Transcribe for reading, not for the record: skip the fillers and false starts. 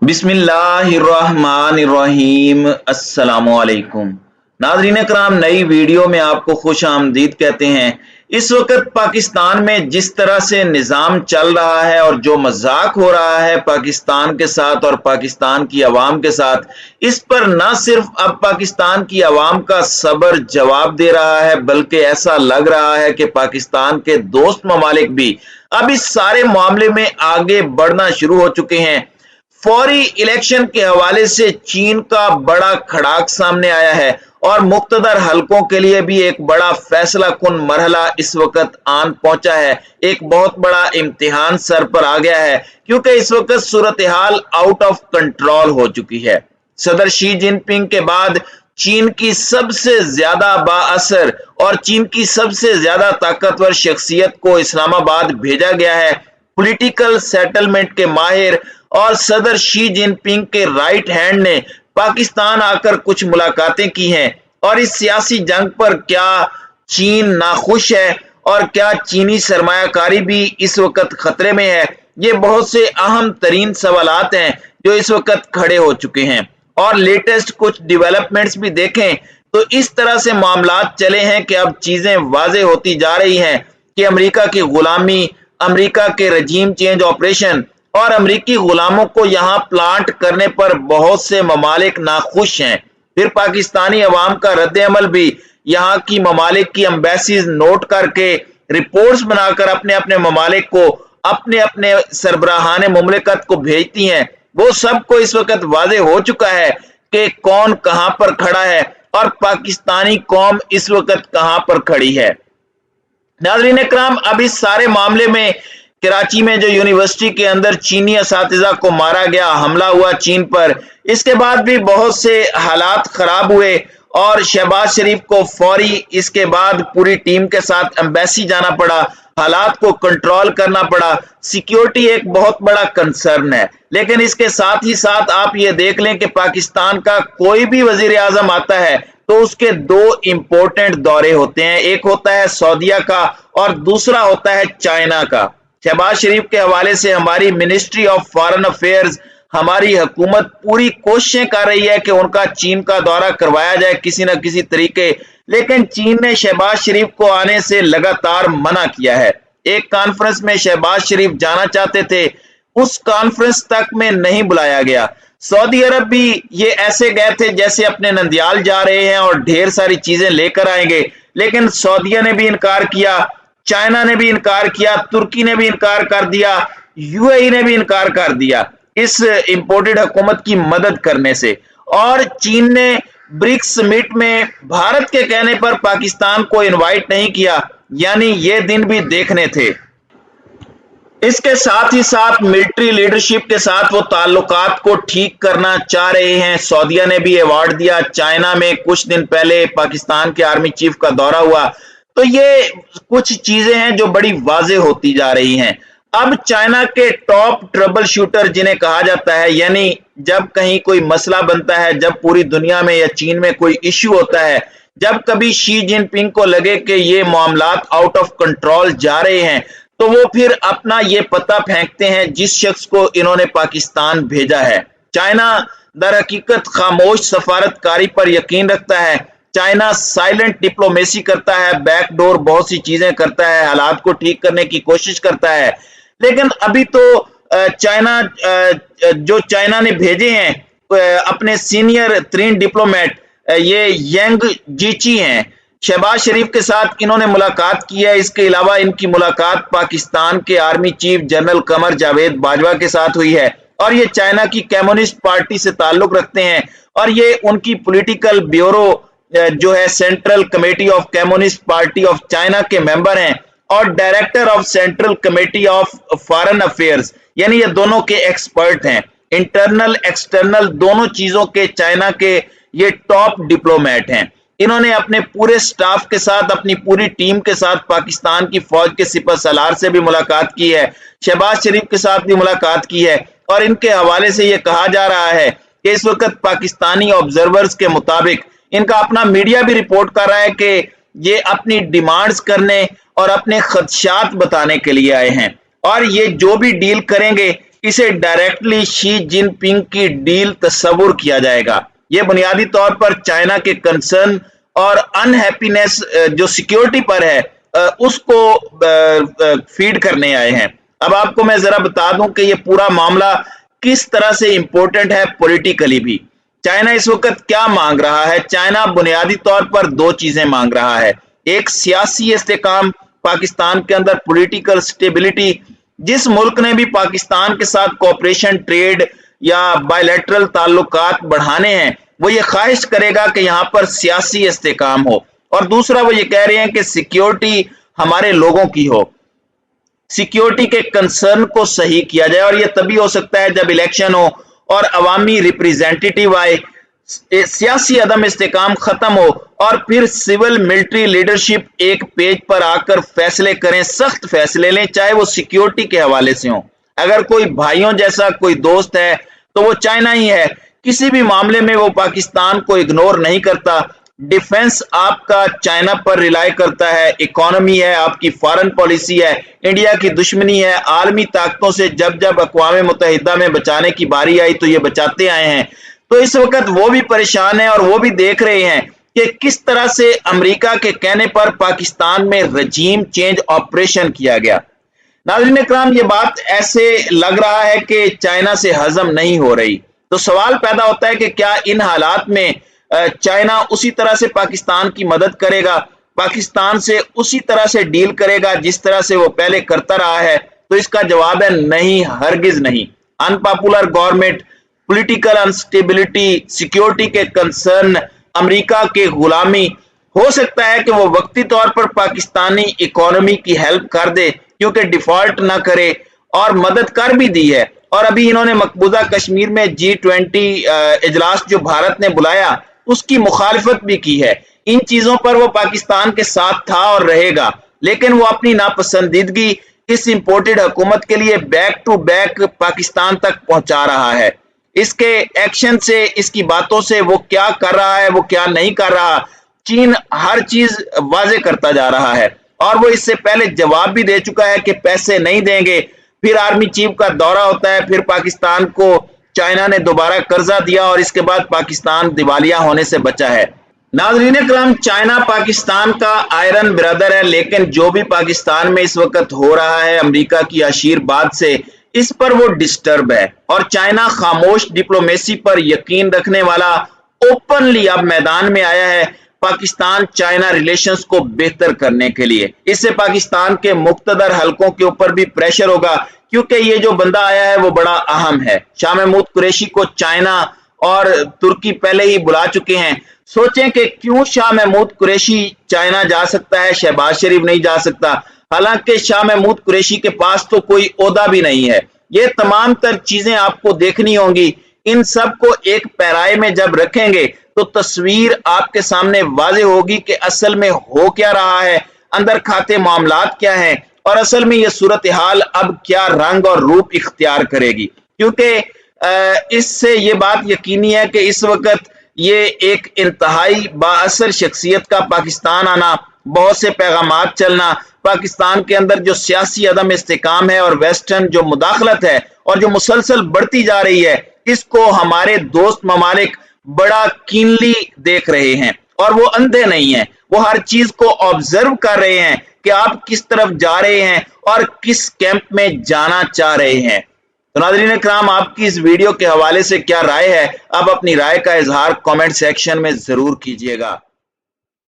बिस्मिल्लाहिर्रहमानिर्रहीम। अस्सलामुअलैकुम नाज़रीन कराम, नई वीडियो में आपको खुश आमदीद कहते हैं। इस वक्त पाकिस्तान में जिस तरह से निज़ाम चल रहा है और जो मजाक हो रहा है पाकिस्तान के साथ और पाकिस्तान की आवाम के साथ, इस पर न सिर्फ अब पाकिस्तान की आवाम का सब्र जवाब दे रहा है, बल्कि ऐसा लग रहा है कि पाकिस्तान के दोस्त ममालिक भी अब इस सारे मामले में आगे बढ़ना शुरू हो चुके हैं। फौरी इलेक्शन के हवाले से चीन का बड़ा खड़ाक सामने आया है और मुख्तदर हलकों के लिए भी एक बड़ा फैसला कुन मरहला इस वक्त आन पहुंचा है। एक बहुत बड़ा इम्तिहान सर पर आ गया है, क्योंकि इस वक्त सूरत हाल आउट ऑफ कंट्रोल हो चुकी है। सदर शी जिनपिंग के बाद चीन की सबसे ज्यादा बाअसर और चीन की सबसे ज्यादा ताकतवर शख्सियत को इस्लामाबाद भेजा गया है। पॉलिटिकल सेटलमेंट के माहिर और सदर शी जिनपिंग के राइट हैंड ने पाकिस्तान आकर कुछ मुलाकातें की हैं। और इस सियासी जंग पर क्या चीन नाखुश है और क्या चीनी सरमायाकारी भी इस वक्त खतरे में है, ये बहुत से अहम तरीन सवालात हैं जो इस वक्त खड़े हो चुके हैं। और लेटेस्ट कुछ डेवलपमेंट्स भी देखें तो इस तरह से मामलात चले हैं कि अब चीजें वाजे होती जा रही हैं कि अमेरिका की गुलामी, अमेरिका के रजीम चेंज ऑपरेशन और अमेरिकी गुलामों को यहाँ प्लांट करने पर बहुत से ममालिक नाखुश हैं। फिर पाकिस्तानी अवाम का रद्द अमल भी यहाँ की ममालिक की एम्बेसीज नोट करके रिपोर्ट्स बनाकर अपने अपने ममालिक को, अपने अपने सरबराहान मुमलिकत को भेजती हैं। वो सबको इस वक्त वाजे हो चुका है कि कौन कहाँ पर खड़ा है और पाकिस्तानी कौम इस वक्त कहाँ पर खड़ी है। नाज़रीन इकराम, अब इस सारे मामले में कराची में जो यूनिवर्सिटी के अंदर चीनी असातिज़ा को मारा गया, हमला हुआ चीन पर, इसके बाद भी बहुत से हालात खराब हुए और शहबाज शरीफ को फौरी इसके बाद पूरी टीम के साथ एम्बेसी जाना पड़ा, हालात को कंट्रोल करना पड़ा। सिक्योरिटी एक बहुत बड़ा कंसर्न है, लेकिन इसके साथ ही साथ आप ये देख लें कि पाकिस्तान का कोई भी वजीर आजम आता है तो उसके दो इंपॉर्टेंट दौरे होते हैं, एक होता है सऊदीया का और दूसरा होता है चाइना का। शहबाज शरीफ के हवाले से हमारी मिनिस्ट्री ऑफ फॉरेन अफेयर्स, हमारी हुकूमत पूरी कोशिशें कर रही है कि उनका चीन का दौरा करवाया जाए किसी न किसी तरीके, लेकिन चीन ने शहबाज शरीफ को आने से लगातार मना किया है। एक कॉन्फ्रेंस में शहबाज शरीफ जाना चाहते थे, उस कॉन्फ्रेंस तक में नहीं बुलाया गया। सऊदी अरब भी ये ऐसे गए थे जैसे अपने नंदियाल जा रहे हैं और ढेर सारी चीजें लेकर आएंगे, लेकिन सऊदीया ने भी इनकार किया, चाइना ने भी इनकार किया, तुर्की ने भी इनकार कर दिया, यूएई ने भी इनकार कर दिया इस इंपोर्टेड हुकूमत की मदद करने से। और चीन ने ब्रिक्स समिट में भारत के कहने पर पाकिस्तान को इनवाइट नहीं किया, यानी ये दिन भी देखने थे। इसके साथ ही साथ मिलिट्री लीडरशिप के साथ वो ताल्लुकात को ठीक करना चाह रहे हैं। सऊदीया ने भी अवार्ड दिया, चाइना में कुछ दिन पहले पाकिस्तान के आर्मी चीफ का दौरा हुआ। तो ये कुछ चीजें हैं जो बड़ी वाजे होती जा रही हैं। अब चाइना के टॉप ट्रबल शूटर जिन्हें कहा जाता है, यानी जब कहीं कोई मसला बनता है, जब पूरी दुनिया में या चीन में कोई इश्यू होता है, जब कभी शी जिनपिंग को लगे कि ये मामलात आउट ऑफ कंट्रोल जा रहे हैं, तो वो फिर अपना ये पता फेंकते हैं जिस शख्स को इन्होंने पाकिस्तान भेजा है। चाइना दर हकीकत खामोश सफारतकारी पर यकीन रखता है, चाइना साइलेंट डिप्लोमेसी करता है, बैकडोर बहुत सी चीजें करता है, हालात को ठीक करने की कोशिश करता है। लेकिन अभी तो चाइना जो चाइना ने भेजे हैं अपने सीनियर 3 डिप्लोमेट, ये यंग जीची हैं, शहबाज शरीफ के साथ इन्होंने मुलाकात की है। इसके अलावा इनकी मुलाकात पाकिस्तान के army chief general Qamar Javed Bajwa के साथ हुई है और ये चाइना की कम्युनिस्ट पार्टी से ताल्लुक रखते हैं और ये उनकी पॉलिटिकल ब्यूरो जो है central committee of communist party of China के मेंबर हैं और director of central committee of foreign affairs, यानी ये दोनों के एक्सपर्ट हैं, इंटरनल एक्सटर्नल दोनों चीजों के चाइना के ये टॉप डिप्लोमेट हैं। इन्होंने अपने पूरे स्टाफ के साथ, अपनी पूरी टीम के साथ पाकिस्तान की फौज के सिपह सलार से भी मुलाकात की है, शहबाज शरीफ के साथ भी मुलाकात की है और इनके हवाले से ये कहा जा रहा है कि इस वक्त पाकिस्तानी ऑब्जर्वर्स के मुताबिक इनका अपना मीडिया भी रिपोर्ट कर रहा है कि ये अपनी डिमांड्स करने और अपने खदशात बताने के लिए आए हैं और ये जो भी डील करेंगे इसे डायरेक्टली शी जिनपिंग की डील तस्वुर किया जाएगा। ये बुनियादी तौर पर चाइना के कंसर्न और अनहैप्पीनेस जो सिक्योरिटी पर है उसको फीड करने आए हैं। अब आपको मैं जरा बता दूं कि ये पूरा मामला किस तरह से इंपॉर्टेंट है पॉलिटिकली भी। चाइना इस वक्त क्या मांग रहा है? चाइना बुनियादी तौर पर दो चीजें मांग रहा है। एक, सियासी इस्तेकाम, पाकिस्तान के अंदर पॉलिटिकल स्टेबिलिटी। जिस मुल्क ने भी पाकिस्तान के साथ कोऑपरेशन, ट्रेड या बायलैटरल ताल्लुकात बढ़ाने हैं, वो ये ख्वाहिश करेगा कि यहाँ पर सियासी इस्तेकाम हो। और दूसरा, वो ये कह रहे हैं कि सिक्योरिटी हमारे लोगों की हो, सिक्योरिटी के कंसर्न को सही किया जाए। और ये तभी हो सकता है जब इलेक्शन हो और अवामी रिप्रेजेंटेटिव आए, सियासी अदम इस्तेकाम खत्म हो और फिर सिविल मिलिट्री लीडरशिप एक पेज पर आकर फैसले करें, सख्त फैसले लें, चाहे वो सिक्योरिटी के हवाले से हो। अगर कोई भाइयों जैसा कोई दोस्त है तो वो चाइना ही है। किसी भी मामले में वो पाकिस्तान को इग्नोर नहीं करता। डिफेंस आपका चाइना पर रिलाई करता है, इकोनॉमी है, आपकी फॉरेन पॉलिसी है, इंडिया की दुश्मनी है। आलमी ताकतों से जब जब अक़वाम मुत्तहिदा में बचाने की बारी आई तो ये बचाते आए हैं। तो इस वक्त वो भी परेशान है और वो भी देख रहे हैं कि किस तरह से अमेरिका के कहने पर पाकिस्तान में रजीम चेंज ऑपरेशन किया गया। नाज़रीन इकराम, ये बात ऐसे लग रहा है कि चाइना से हजम नहीं हो रही। तो सवाल पैदा होता है कि क्या इन हालात में चाइना उसी तरह से पाकिस्तान की मदद करेगा, पाकिस्तान से उसी तरह से डील करेगा जिस तरह से वो पहले करता रहा है? तो इसका जवाब है नहीं, हरगिज नहीं। Unpopular government, political instability, security के कंसर्न, अमेरिका के गुलामी, हो सकता है कि वो वक्ती तौर पर पाकिस्तानी इकोनॉमी की हेल्प कर दे क्योंकि डिफॉल्ट ना करे, और मदद कर भी दी है। और अभी इन्होंने मकबूजा कश्मीर में G20 इजलास जो भारत ने बुलाया उसकी मुखालिफत भी की है। इन चीजों पर वो पाकिस्तान के साथ था और रहेगा, लेकिन वो अपनी नापसंदीदगी इस इंपोर्टेड हुकूमत के लिए बैक टू बैक पाकिस्तान तक पहुंचा रहा है। इसके एक्शन से, इसकी बातों से वो क्या कर रहा है, वो क्या नहीं कर रहा, चीन हर चीज वाजे करता जा रहा है। और वो इससे पहले जवाब भी दे चुका है कि पैसे नहीं देंगे। फिर आर्मी चीफ का दौरा होता है, फिर पाकिस्तान को चाइना ने दोबारा कर्जा दिया और इसके बाद पाकिस्तान दिवालिया होने से बचा है। नाज़रीन इकराम, चाइना पाकिस्तान का आयरन ब्रदर है, लेकिन जो भी पाकिस्तान में इस वक्त हो रहा है अमेरिका की आशीर्वाद से, इस पर वो डिस्टर्ब है। और चाइना खामोश डिप्लोमेसी पर यकीन रखने वाला ओपनली अब मैदान में आया है पाकिस्तान चाइना रिलेशंस को बेहतर करने के लिए। इससे पाकिस्तान के मुख्तदर हलकों के ऊपर भी प्रेशर होगा क्योंकि ये जो बंदा आया है वो बड़ा अहम है। शाह महमूद कुरैशी को चाइना और तुर्की पहले ही बुला चुके हैं। सोचें कि क्यों शाह महमूद कुरैशी चाइना जा सकता है, शहबाज शरीफ नहीं जा सकता, हालांकि शाह महमूद कुरैशी के पास तो कोई ओहदा भी नहीं है। ये तमाम तर चीजें आपको देखनी होंगी। इन सब को एक पैराए में जब रखेंगे तो तस्वीर आपके सामने वाज़ेह होगी कि असल में हो क्या रहा है, अंदर खाते मामलात क्या हैं और असल में ये सूरत हाल अब क्या रंग और रूप इख्तियार करेगी। क्योंकि इससे ये बात यकीनी है कि इस वक्त ये एक इंतहाई बाअसर शख्सियत का पाकिस्तान आना, बहुत से पैगामात चलना, पाकिस्तान के अंदर जो सियासी अदम इस्तेकाम है और वेस्टर्न जो मुदाखलत है और जो मुसलसल बढ़ती जा रही है, इसको हमारे दोस्त ममालिक बड़ा कीनली देख रहे हैं और वो अंधे नहीं हैं। वो हर चीज को ऑब्जर्व कर रहे हैं कि आप किस तरफ जा रहे हैं और किस कैंप में जाना चाह रहे हैं। तो नाज़रीन इकराम, आपकी इस वीडियो के हवाले से क्या राय है? आप अपनी राय का इजहार कमेंट सेक्शन में जरूर कीजिएगा।